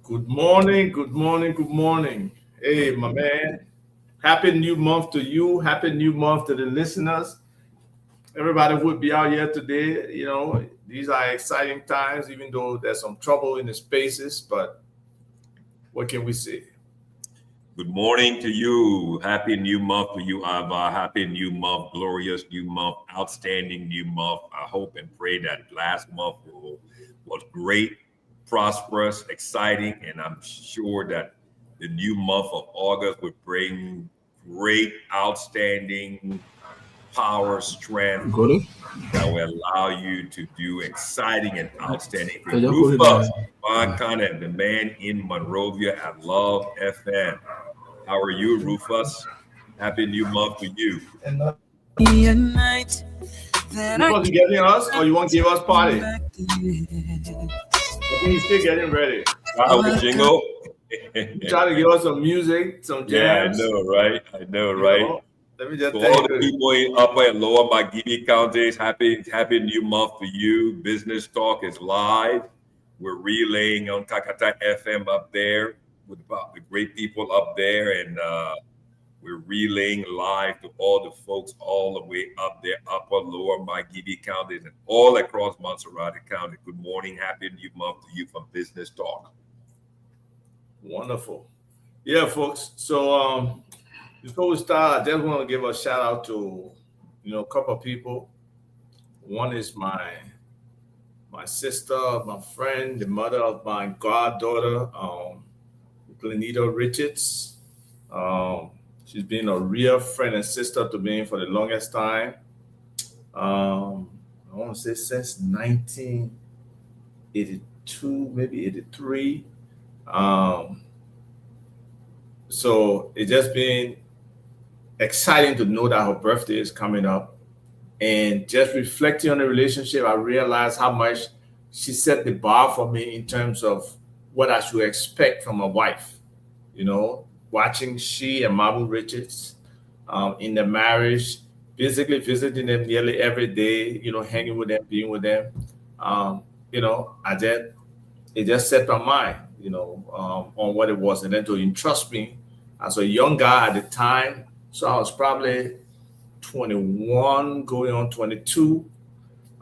Good morning, good morning, good morning. Hey, my man. Happy new month to you. Happy new month to the listeners. Everybody would be out here today. These are exciting times, even though there's some trouble in the spaces, but what can we say? Good morning to you. Happy new month to you, Ava. Happy new month, glorious new month, outstanding new month. I hope and pray that last month was great, prosperous, exciting, and I'm sure that the new month of August would bring great, outstanding power, strength Goli? that will allow you to do exciting and outstanding things. Kaya ko rin Rufus, Von Conant, the man in Monrovia at Love FM. How are you, Rufus? Happy new month to you. Rufus, you getting us or you want to give us party? I think he's still getting ready. Wow, with jingle. Trying to give us some music, some jams. Yeah, I know, right? Let me just So tell all the you. people in upper and lower Magidi counties, happy new month to you. Business Talk is live. We're relaying on Kakata FM up there with the great people up there, and we're relaying live to all the folks all the way up there, upper, lower Magidi counties, and all across Montserrat County. Good morning, happy new month to you from Business Talk. Wonderful. Yeah, folks. So before we start, I just want to give a shout out to a couple of people. One is my sister, my friend, the mother of my goddaughter, Glenita Richards. She's been a real friend and sister to me for the longest time. I want to say since 1982, maybe 83. So it's just been exciting to know that her birthday is coming up. And just reflecting on the relationship, I realized how much she set the bar for me in terms of what I should expect from a wife. Watching she and Mabu Richards in their marriage, basically visiting them nearly every day, hanging with them, being with them. Um, it just set my mind, on what it was. And then to entrust me as a young guy at the time. So I was probably 21, going on 22,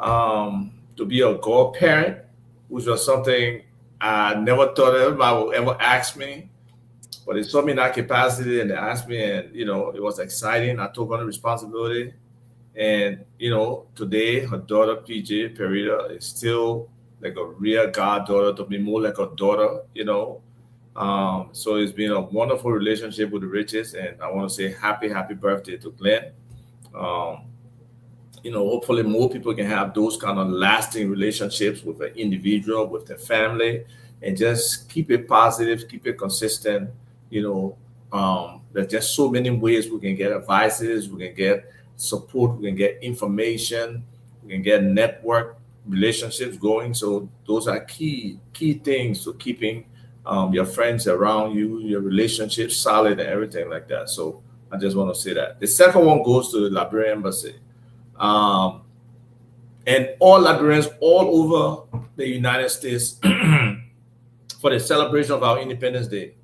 to be a godparent, which was something I never thought anybody would ever ask me. But it saw me in that capacity and they asked me, and, it was exciting. I took on the responsibility. And, today her daughter, PJ Perita, is still like a real goddaughter to me, more like a daughter. So it's been a wonderful relationship with the Riches, and I want to say happy birthday to Glenn. Um, Hopefully more people can have those kind of lasting relationships with an individual, with their family, and just keep it positive, keep it consistent. There's just so many ways we can get advices, we can get support, we can get information, we can get network relationships going. So those are key things to keeping your friends around you, your relationships solid, and everything like that. So I just want to say that. The second one goes to the Liberian Embassy. Um, and all Liberians all over the United States for the celebration of our Independence Day.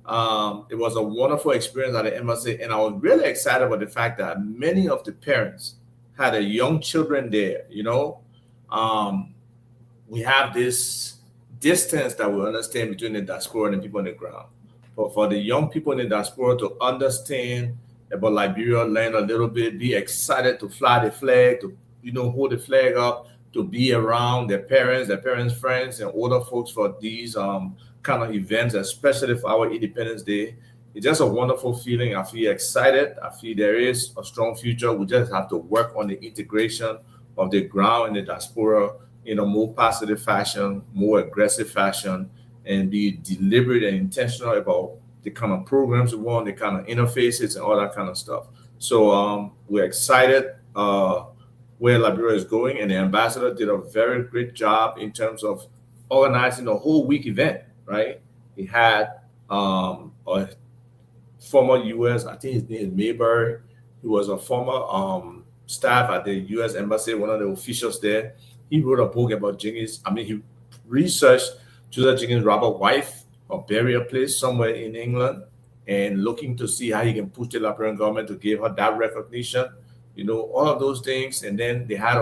It was a wonderful experience at the embassy, and I was really excited about the fact that many of the parents had their young children there. Um, we have this distance that we understand between the diaspora and the people on the ground. But for the young people in the diaspora to understand about Liberia, learn a little bit, be excited to fly the flag, to hold the flag up, to be around their parents' friends, and older folks for these kind of events, especially for our Independence Day. It's just a wonderful feeling. I feel excited. I feel there is a strong future. We just have to work on the integration of the ground and the diaspora in a more positive fashion, more aggressive fashion, and be deliberate and intentional about the kind of programs we want, the kind of interfaces, and all that kind of stuff. So we're excited where Liberia is going, and the ambassador did a very great job in terms of organizing a whole week event. Right? He had a former U.S. I think his name is Mayberry. He was a former staff at the U.S. Embassy, one of the officials there. He wrote a book about Jenkins. I mean, he researched Joseph Jenkins' Robert's wife, or bury a place somewhere in England, and looking to see how he can push the Liberian government to give her that recognition. All of those things. And then they had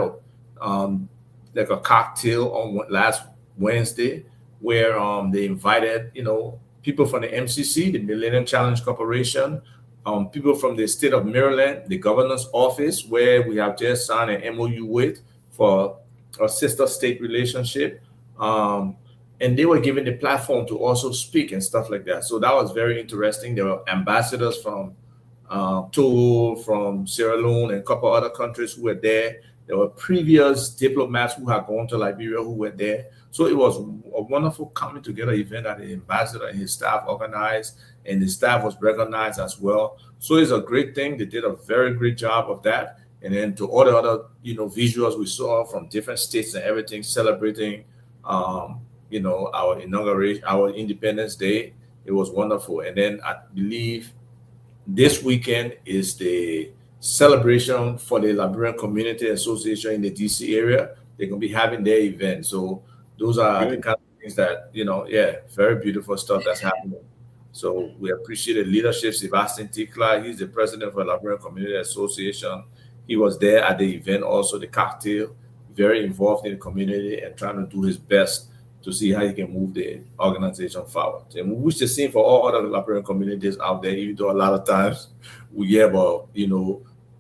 um, like a cocktail on last Wednesday where they invited, people from the MCC, the Millennium Challenge Corporation, people from the state of Maryland, the governor's office, where we have just signed an MOU with for a sister state relationship. And they were given the platform to also speak and stuff like that. So that was very interesting. There were ambassadors from Togo, from Sierra Leone, and a couple other countries who were there. There were previous diplomats who had gone to Liberia who were there. So it was a wonderful coming together event that the ambassador and his staff organized, and the staff was recognized as well. So it's a great thing. They did a very great job of that. And then to all the other, visuals we saw from different states and everything celebrating, our inauguration, our Independence Day. It was wonderful. And then I believe this weekend is the celebration for the Liberian Community Association in the DC area. They're going to be having their event. So those are the kind of things that, very beautiful stuff that's happening. So we appreciate the leadership. Sebastian Tikla, he's the president of the Liberian Community Association. He was there at the event, also the cocktail, very involved in the community and trying to do his best to see how he can move the organization forward. And we wish the same for all other Liberian communities out there, even though a lot of times we hear about,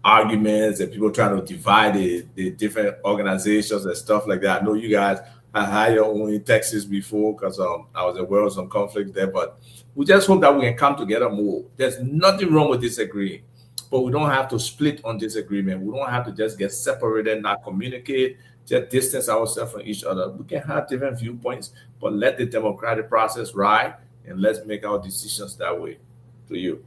arguments and people trying to divide the different organizations and stuff like that. I know you guys have had your own in Texas before because I was aware of some conflicts there, but we just hope that we can come together more. There's nothing wrong with disagreeing, but we don't have to split on disagreement. We don't have to just get separated, not communicate, just distance ourselves from each other. We can have different viewpoints, but let the democratic process ride and let's make our decisions that way. To you.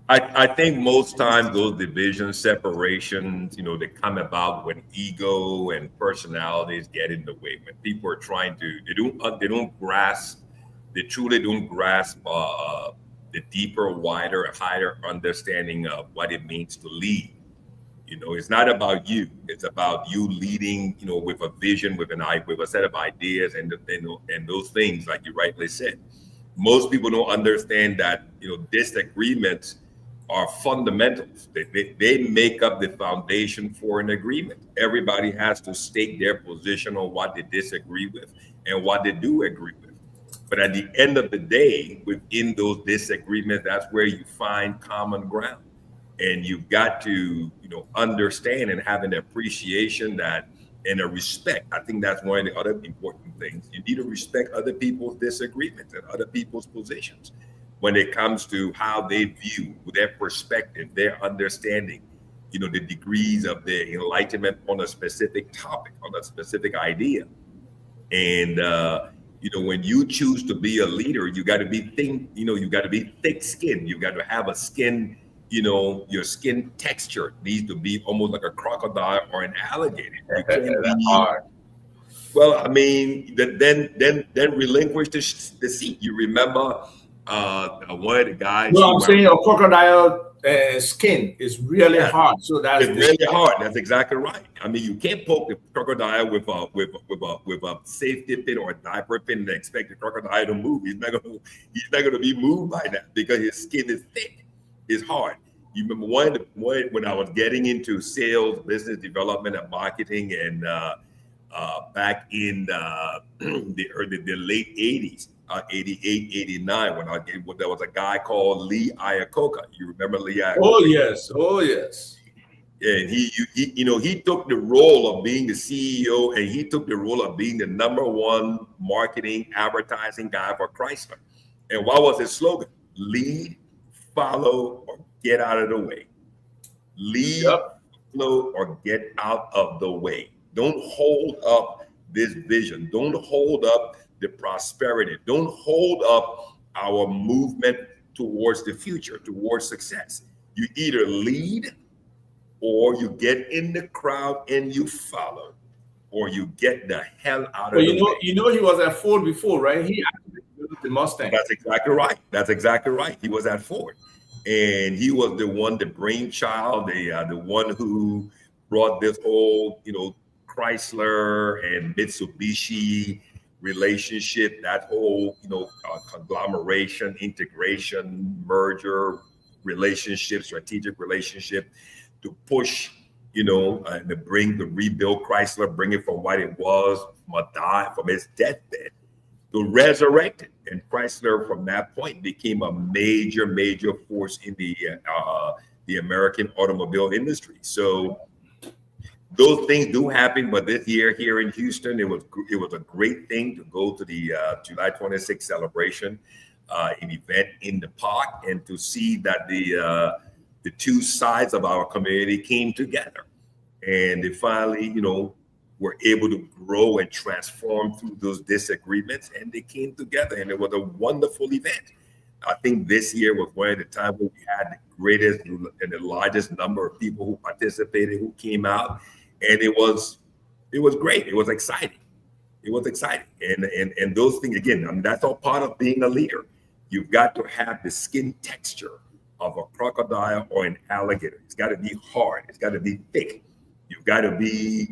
I think most times those divisions, separations, they come about when ego and personalities get in the way. When people are trying to, they don't grasp, they truly don't grasp the deeper, wider, higher understanding of what it means to lead. It's not about you. It's about you leading, with a vision, with with a set of ideas, and those things, like you rightly said. Most people don't understand that disagreements are fundamentals. They make up the foundation for an agreement. Everybody has to state their position on what they disagree with and what they do agree with. But at the end of the day, within those disagreements, that's where you find common ground. And you've got to, understand and have an appreciation that and a respect. I think that's one of the other important things. You need to respect other people's disagreements and other people's positions when it comes to how they view their perspective, their understanding, the degrees of their enlightenment on a specific topic, on a specific idea. And when you choose to be a leader, you got to be you got to be thick-skinned. You got to have a skin. Your skin texture needs to be almost like a crocodile or an alligator. You can't be hard. Well, I mean, then relinquish the seat. You remember one of the guys. No, I'm saying a crocodile skin is really hard. So it's really hard. That's exactly right. I mean, you can't poke the crocodile with a safety pin or a diaper pin and expect the crocodile to move. He's not going to be moved by that because his skin is thick. It's hard. You remember when I was getting into sales, business development, and marketing, and back in the late 80s, 88, 89, when there was a guy called Lee Iacocca. You remember Lee Iacocca? Oh yes. And he took the role of being the CEO, and he took the role of being the #1 marketing advertising guy for Chrysler. And what was his slogan? Lead, follow, or get out of the way. Lead, follow, or get out of the way. Don't hold up this vision. Don't hold up the prosperity. Don't hold up our movement towards the future, towards success. You either lead, or you get in the crowd and you follow, or you get the hell out of the way. He was at Ford before, right? He actually built the Mustang. That's exactly right. He was at Ford. And he was the one, the brainchild, the one who brought this whole, Chrysler and Mitsubishi relationship, that whole, conglomeration, integration, merger, relationship, strategic relationship to push, and to bring the rebuild Chrysler, bring it from what it was, from its deathbed to resurrect it. And Chrysler, from that point, became a major, major force in the American automobile industry. So those things do happen, but this year here in Houston, it was a great thing to go to the July 26th celebration, an event in the park, and to see that the two sides of our community came together, and they finally, were able to grow and transform through those disagreements, and they came together, and it was a wonderful event. I think this year was one of the times where we had the greatest and the largest number of people who participated, who came out, and it was great. It was exciting. It was exciting, and those things again. I mean, that's all part of being a leader. You've got to have the skin texture of a crocodile or an alligator. It's got to be hard. It's got to be thick. You've got to be,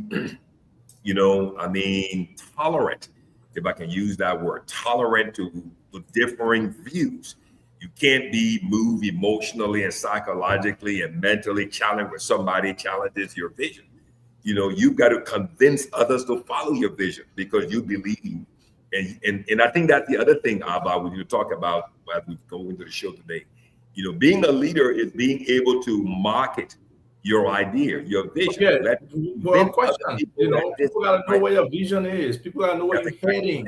tolerant, if I can use that word, tolerant to differing views. You can't be moved emotionally and psychologically and mentally challenged when somebody challenges your vision. You've got to convince others to follow your vision because you believe. And I think that's the other thing, Abba, when you talk about as we go into the show today. Being a leader is being able to market your idea, your vision. Yeah, well, question. People got to know where your vision is. People got to know where you're heading,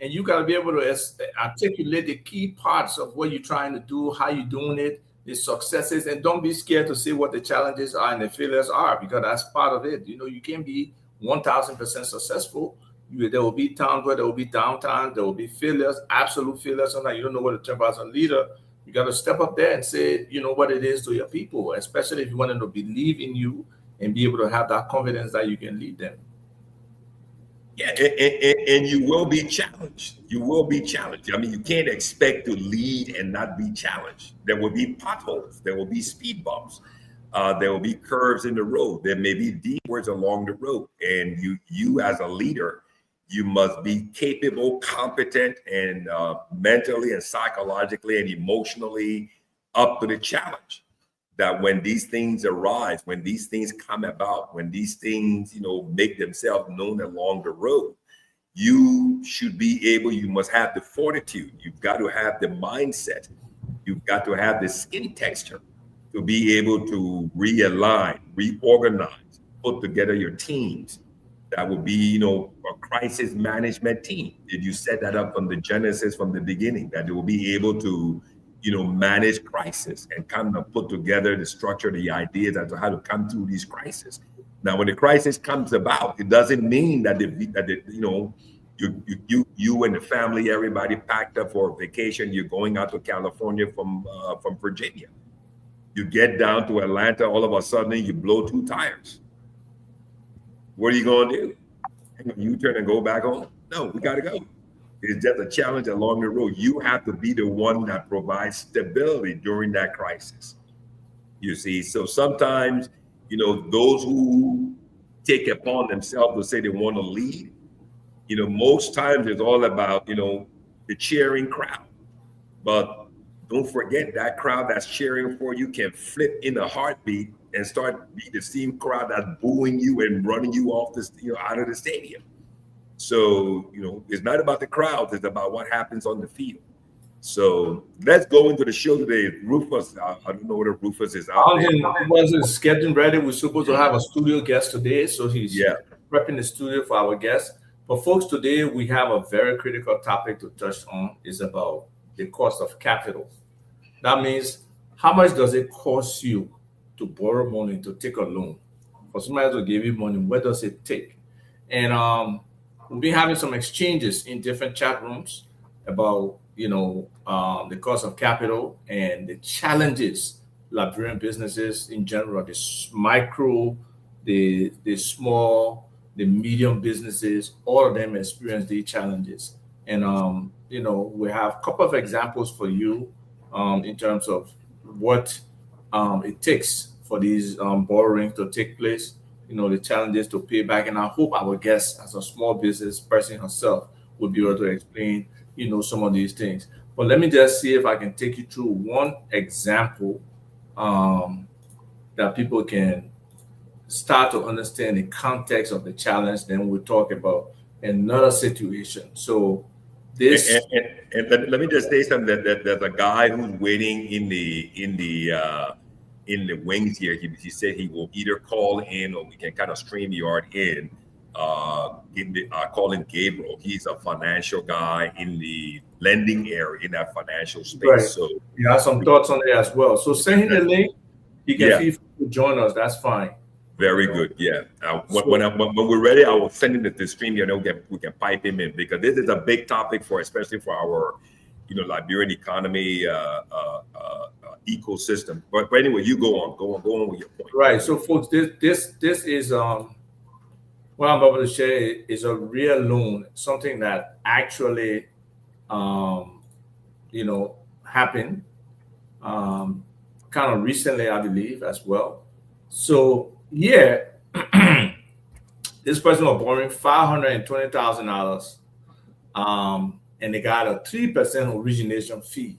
and you got to be able to articulate the key parts of what you're trying to do, how you're doing it, the successes, and don't be scared to say what the challenges are and the failures are, because that's part of it. You can't be 1,000% successful. There will be times where there will be downtime, there will be failures, absolute failures. Sometimes you don't know what to turn as a leader. You got to step up there and say, what it is to your people, especially if you want them to believe in you and be able to have that confidence that you can lead them. Yeah, and you will be challenged. You will be challenged. I mean, you can't expect to lead and not be challenged. There will be potholes. There will be speed bumps. There will be curves in the road. There may be detours along the road. And you as a leader, you must be capable, competent, and mentally and psychologically and emotionally up to the challenge. That when these things arise, when these things come about, when these things, make themselves known along the road, you should be able, you must have the fortitude. You've got to have the mindset. You've got to have the skin texture to be able to realign, reorganize, put together your teams. That would be, a crisis management team. Did you set that up from the genesis, from the beginning, that they will be able to, manage crisis and kind of put together the structure, the ideas as to how to come through these crises. Now, when the crisis comes about, it doesn't mean that you and the family, everybody packed up for a vacation. You're going out to California from Virginia. You get down to Atlanta, all of a sudden you blow 2 tires. What are you going to do? You turn and go back home? No, we got to go. It's just a challenge along the road. You have to be the one that provides stability during that crisis. You see, so sometimes, those who take upon themselves to say they want to lead, most times it's all about, the cheering crowd. But don't forget that crowd that's cheering for you can flip in a heartbeat and start be the same crowd that's booing you and running you off this, out of the stadium. So, it's not about the crowds, it's about what happens on the field. So let's go into the show today. Rufus, I don't know whether Rufus is out there. Rufus is getting ready. We're supposed to have a studio guest today, so he's prepping the studio for our guest. But folks, today we have a very critical topic to touch on. Is about the cost of capital. That means, how much does it cost you to borrow money, to take a loan? For somebody to give you money, what does it take? And we've been having some exchanges in different chat rooms about, the cost of capital and the challenges Liberian businesses in general, the micro, the small, the medium businesses, all of them experience these challenges. And, we have a couple of examples for you in terms of what it takes for these borrowing to take place, the challenges to pay back. And I hope our guest, as a small business person herself, would be able to explain, some of these things. But let me just see if I can take you through one example um, that people can start to understand the context of the challenge. Then we'll talk about another situation. So And, this, and, and, and let me just say something that there's a guy who's waiting in the wings here. He said he will either call in or we can kind of stream yard in. Calling Gabriel. He's a financial guy in the lending area in that financial space. right, So you have some thoughts on it as well. So send him the link. He can yeah, feel free to join us. That's fine. very good. Yeah. So When we're ready, I will send him the stream. We can pipe him in because this is a big topic for especially for our, Liberian economy ecosystem. But anyway, you go on with your point. right. So folks, this is what I'm about to share is a real loan, something that actually um, happened kind of recently, I believe, as well. So yeah, this person was borrowing $520,000, and they got a 3% origination fee.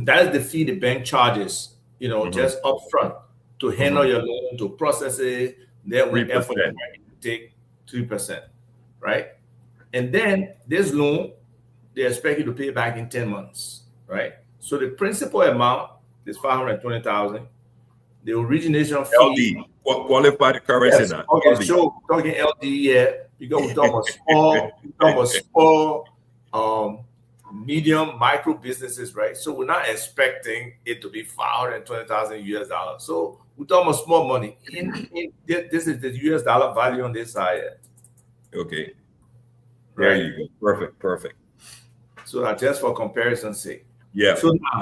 That is the fee the bank charges, Mhm. just upfront to handle Mhm. your loan, to process it. Their own effort 3%. to take 3%, right? And then this loan, they expect you to pay back in 10 months, right? So the principal amount is 520,000. The origination fee, LD, qualified currency yes. now. Okay, LD. so talking LD here because we talking about small, medium, micro businesses, right? So we're not expecting it to be 520,000 US dollars. So we're talking about small money. This is the US dollar value on this side, Okay. There right? you go. Perfect. Perfect. So that's just for comparison's sake. Yeah. So now